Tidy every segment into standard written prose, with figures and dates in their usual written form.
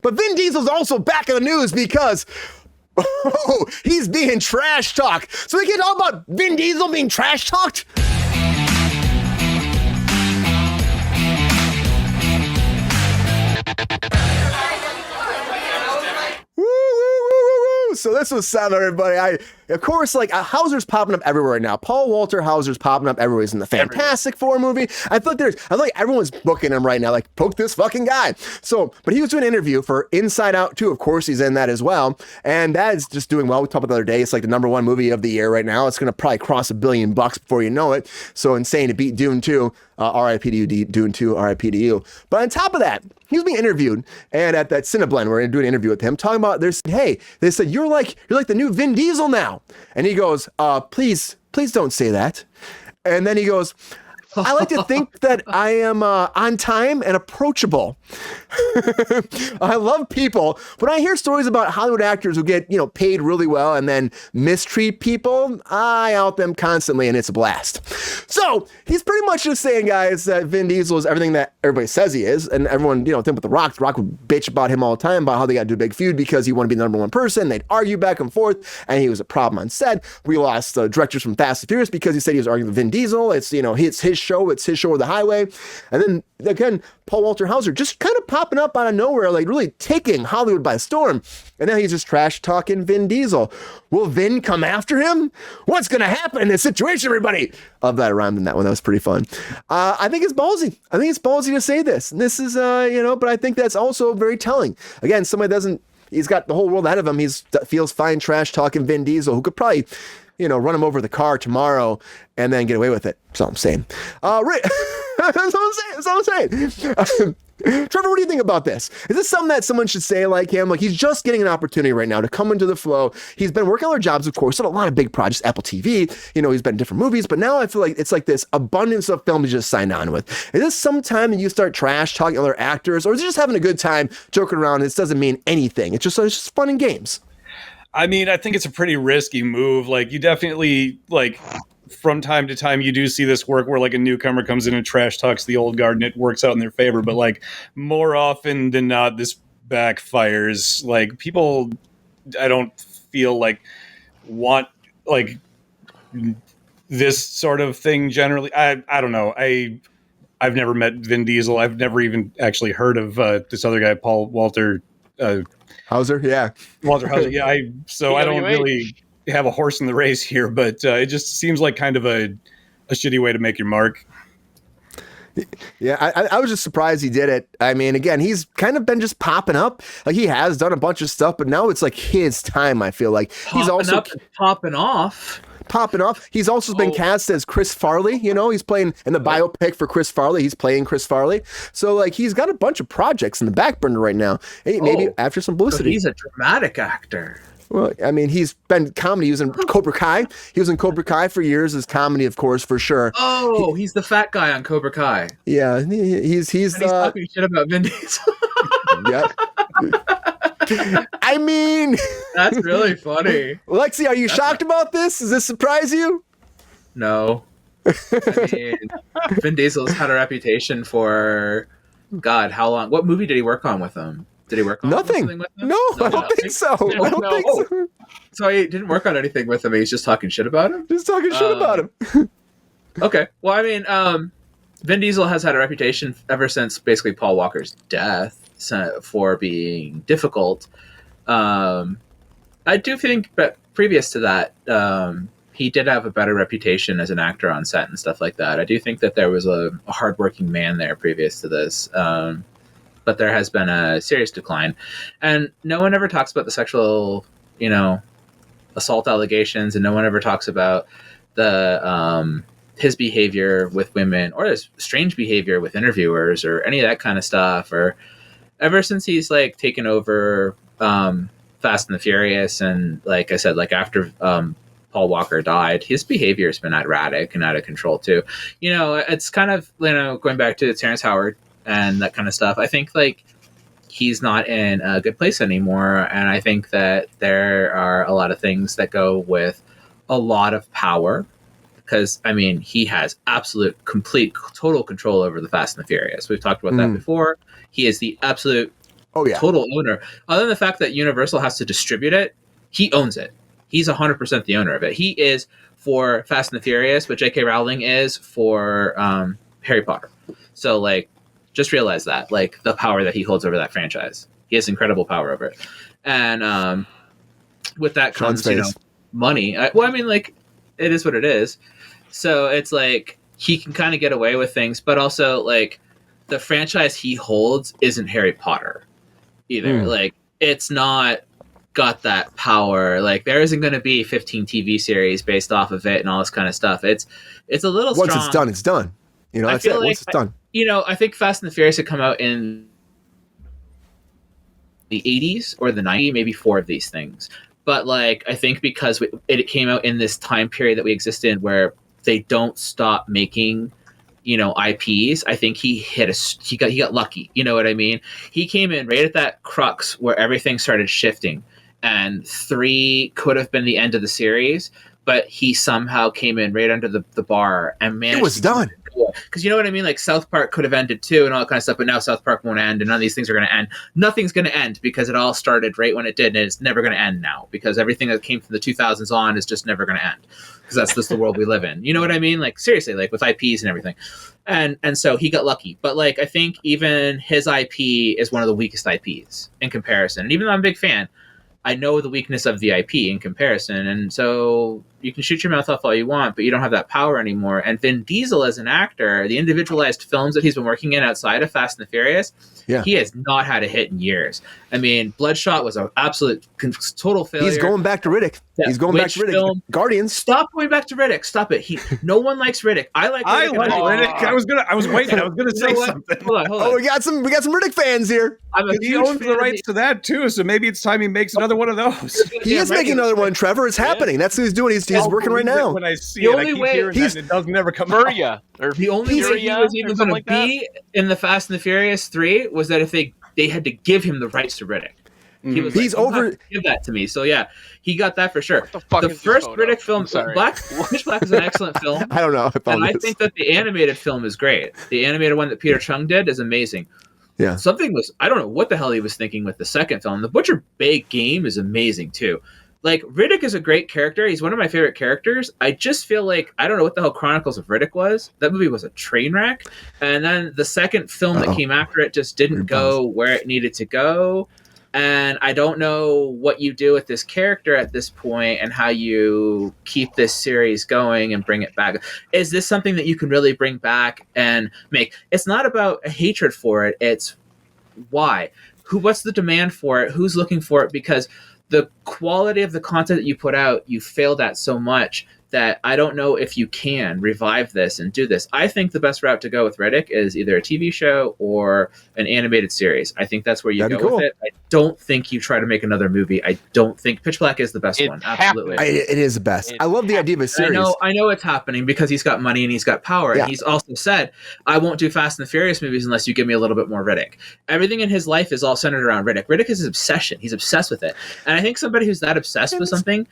But Vin Diesel's also back in the news because he's being trash talked. So we can talk about Vin Diesel being trash talked? So this was sad, everybody. Of course, like Hauser's popping up everywhere right now. Paul Walter Hauser's popping up everywhere. He's in the Fantastic Four movie. I feel like everyone's booking him right now. Like, poke this fucking guy. So, but he was doing an interview for Inside Out 2. Of course, he's in that as well. And that is just doing well. We talked about the other day. It's like the #1 movie of the year right now. It's going to probably cross $1 billion before you know it. So insane to beat Dune 2. R.I.P. to you, Dune 2. R.I.P. to you. But on top of that, he was being interviewed, and at that Cineblend, we're going to do an interview with him, talking about, they said, you're like the new Vin Diesel now. And he goes, please don't say that. And then he goes, I like to think that I am on time and approachable. I love people. When I hear stories about Hollywood actors who get, paid really well and then mistreat people, I out them constantly, and it's a blast. So he's pretty much just saying, guys, that Vin Diesel is everything that everybody says he is. And everyone, think with The Rock. The Rock would bitch about him all the time about how they got to do a big feud because he wanted to be the #1 person. They'd argue back and forth, and he was a problem on set. We lost directors from Fast and Furious because he said he was arguing with Vin Diesel. It's, it's his show. It's his show or the highway. And then again, Paul Walter Hauser just kind of popping up out of nowhere, like really taking Hollywood by storm. And now he's just trash talking Vin Diesel. Will Vin come after him? What's going to happen in this situation, everybody? Love that I rhymed in that one. That was pretty fun. I think it's ballsy. I think it's ballsy to say this. And this is, but I think that's also very telling. Again, somebody he's got the whole world ahead of him. Feels fine trash talking Vin Diesel, who could probably, run him over the car tomorrow and then get away with it. That's all I'm saying. That's all I'm saying. Trevor, what do you think about this? Is this something that someone should say like him? Like, he's just getting an opportunity right now to come into the flow. He's been working on other jobs, of course, done a lot of big projects, Apple TV, he's been in different movies, but now I feel like it's like this abundance of films he just signed on with. Is this some time that you start trash talking other actors, or is he just having a good time joking around? This doesn't mean anything. It's just fun and games. I mean, I think it's a pretty risky move. Like, you definitely, from time to time, you do see this work where, a newcomer comes in and trash talks the old guard, and it works out in their favor. But, more often than not, this backfires. People, I don't feel want, this sort of thing generally. I don't know. I've never met Vin Diesel. I've never even actually heard of this other guy, Paul Walter Hauser, yeah. Walter Hauser, yeah. I don't really have a horse in the race here, but it just seems like kind of a shitty way to make your mark. Yeah, I was just surprised he did it. I mean, again, he's kind of been just popping up. Like, he has done a bunch of stuff, but now it's like his time, I feel like. He's also up and popping off. He's also been cast as Chris Farley. He's playing in the biopic for Chris Farley. He's playing Chris Farley. So, he's got a bunch of projects in the back burner right now. Hey, maybe after some publicity. So he's a dramatic actor. Well, I mean, he's been comedy. He was in Cobra Kai. He was in Cobra Kai for years as comedy, of course, for sure. Oh, he's the fat guy on Cobra Kai. Yeah, he's talking shit about Vin Diesel. Yeah. I mean, that's really funny. Lexi, are you shocked about this? Does this surprise you? No. I mean, Vin Diesel's had a reputation for, God, how long? What movie did he work on with him? Did he work on nothing? With him? No, I don't think so. I don't think so. So he didn't work on anything with him. He's just talking shit about him? Just talking shit about him. Okay. Well, I mean, Vin Diesel has had a reputation ever since basically Paul Walker's death for being difficult. I do think, but previous to that, he did have a better reputation as an actor on set and stuff like that. I do think that there was a hardworking man there previous to this. But there has been a serious decline. And no one ever talks about the sexual, assault allegations, and no one ever talks about the his behavior with women or his strange behavior with interviewers or any of that kind of stuff. Or ever since he's taken over Fast and the Furious, and like I said, after Paul Walker died, his behavior has been erratic and out of control too. It's kind of going back to Terrence Howard and that kind of stuff. I think he's not in a good place anymore, and I think that there are a lot of things that go with a lot of power, because I mean, he has absolute, complete, total control over the Fast and the Furious. We've talked about that before. He is the absolute Oh yeah. total owner. Other than the fact that Universal has to distribute it, he owns it. He's 100% the owner of it. He is for Fast and the Furious, but J.K. Rowling is for Harry Potter. So like, just realize that, like, the power that he holds over that franchise. He has incredible power over it, and with that comes money. Like, it is what it is. So it's like he can kind of get away with things, but also like the franchise he holds isn't Harry Potter either. Like, it's not got that power. Like, there isn't going to be 15 TV series based off of it and all this kind of stuff. It's a little once strong. it's done. You know, that's it. Once it's done. I think Fast and the Furious had come out in the 80s or the 90s, maybe 4 of these things. But like, I think because it came out in this time period that we exist in where they don't stop making, IPs. I think he got lucky. You know what I mean? He came in right at that crux where everything started shifting, and 3 could have been the end of the series, but he somehow came in right under the bar and managed. It was done. Because you know what I mean? Like, South Park could have ended too and all that kind of stuff, but now South Park won't end, and none of these things are going to end. Nothing's going to end because it all started right when it did, and it's never going to end now because everything that came from the 2000s on is just never going to end because that's just the world we live in. You know what I mean? Like, seriously, like with IPs and everything. And so he got lucky. But like, I think even his IP is one of the weakest IPs in comparison. And even though I'm a big fan, I know the weakness of the IP in comparison. And so you can shoot your mouth off all you want, but you don't have that power anymore. And Vin Diesel as an actor, the individualized films that he's been working in outside of Fast and the Furious, he has not had a hit in years. I mean, Bloodshot was an absolute total failure. He's going back to Riddick. He's going back to Riddick. Film? Guardians. Stop going back to Riddick. Stop it. No one likes Riddick. I like Riddick. I was waiting. I was gonna say something. Hold on. Oh, we got some Riddick fans here. He owns the rights to that too, so maybe it's time he makes another one of those. He is making another one, Trevor. It's happening. That's what he's doing. He's working right now. When I see it, I keep hearing that, and it does never come out. The only way he was even going to be in the Fast and the Furious 3 was that if they had to give him the rights to Riddick. He was he's over. Give that to me. So yeah, he got that for sure. The first Riddick film, Pitch Black is an excellent film. I don't know. I think that the animated film is great. The animated one that Peter Chung did is amazing. Yeah. I don't know what the hell he was thinking with the second film. The Butcher Bay game is amazing too. Like, Riddick is a great character. He's one of my favorite characters. I just feel like, I don't know what the hell Chronicles of Riddick was. That movie was a train wreck. And then the second film that came after it just didn't go where it needed to go. And I don't know what you do with this character at this point and how you keep this series going and bring it back. Is this something that you can really bring back and make? It's not about a hatred for it. It's why. What's the demand for it? Who's looking for it? Because the quality of the content that you put out, you failed at so much that I don't know if you can revive this and do this. I think the best route to go with Riddick is either a TV show or an animated series. I think that's where you go with it. I don't think you try to make another movie. I don't think Pitch Black is the best one. Absolutely. It is the best. I love the idea of a series. I know it's happening because he's got money and he's got power. Yeah. And he's also said, I won't do Fast and the Furious movies unless you give me a little bit more Riddick. Everything in his life is all centered around Riddick. Riddick is his obsession. He's obsessed with it. And I think somebody who's that obsessed with something,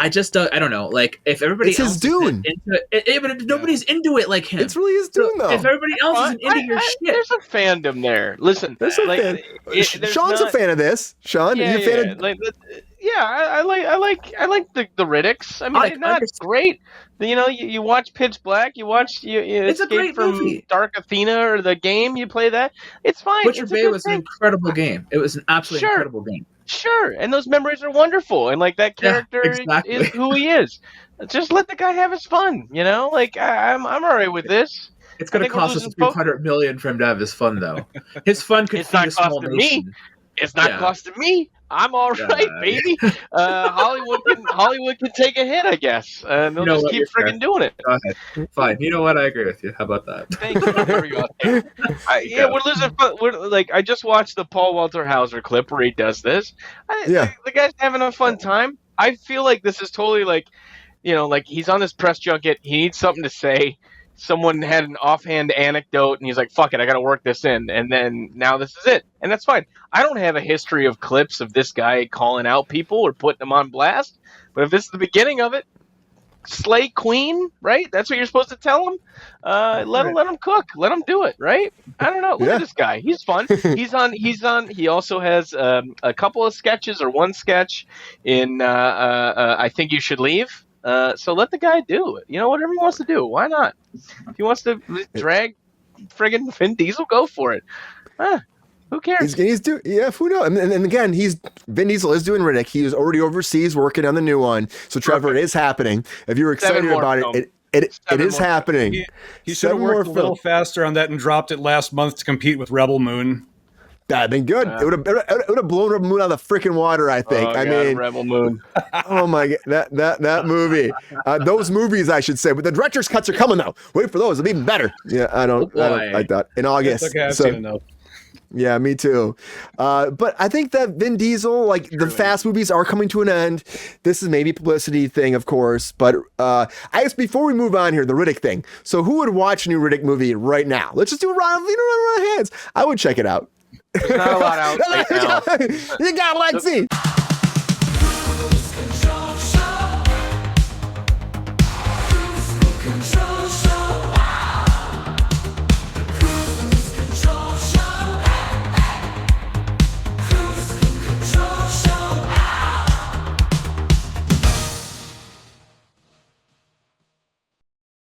I don't know. Like, if everybody else is Dune. Into it, but if nobody's into it like him. It's really his Dune, though. If everybody else isn't into your shit. There's a fandom there. Listen, there's a fan. Sean's a fan of this. Sean, are you a fan of... I like the Riddicks. I mean, they're not great. You watch Pitch Black, you it's Escape from movie. Dark Athena or the game, you play that. It's fine. Butcher Bay was an incredible game. It was an absolutely incredible game. Sure, and those memories are wonderful, and like that character is who he is. Just let the guy have his fun, Like I'm all right with this. It's going to cost us $300 million for him to have his fun, though. His fun could feed a small nation. Me. It's not costing me. I'm all right, baby. Hollywood can take a hit, I guess, and they'll just keep friggin' doing it. Go ahead. Fine. You know what? I agree with you. How about that? Thank you. I just watched the Paul Walter Hauser clip where he does this. The guy's having a fun time. I feel like this is totally like he's on this press junket. He needs something to say. Someone had an offhand anecdote, and he's like, fuck it, I got to work this in. And then now this is it. And that's fine. I don't have a history of clips of this guy calling out people or putting them on blast. But if this is the beginning of it, slay Queen, right? That's what you're supposed to tell him. Let him cook. Let him do it, right? I don't know. Look at this guy. He's fun. He's on. He also has a couple of sketches or one sketch in I Think You Should Leave. So let the guy do it. Whatever he wants to do. Why not? If he wants to drag friggin' Vin Diesel, go for it. Who cares? He's doing, who knows? And again, Vin Diesel is doing Riddick. He is already overseas working on the new one. So Trevor, it is happening. If you're excited about it is happening. He should have worked a little faster on that and dropped it last month to compete with Rebel Moon. That'd been good. It would have blown Rebel Moon out of the freaking water, I think. I mean, Rebel Moon. Oh my god, that movie. Those movies, I should say. But the director's cuts are coming though. Wait for those. It'll be even better. Yeah, I don't like that. In August. Okay, I've seen enough. Yeah, me too. But I think that Vin Diesel, the Fast movies are coming to an end. This is maybe a publicity thing, of course. But I guess before we move on here, the Riddick thing. So who would watch a new Riddick movie right now? Let's just do a round of hands. I would check it out. There's not a lot out right now. You got Lexi. Control.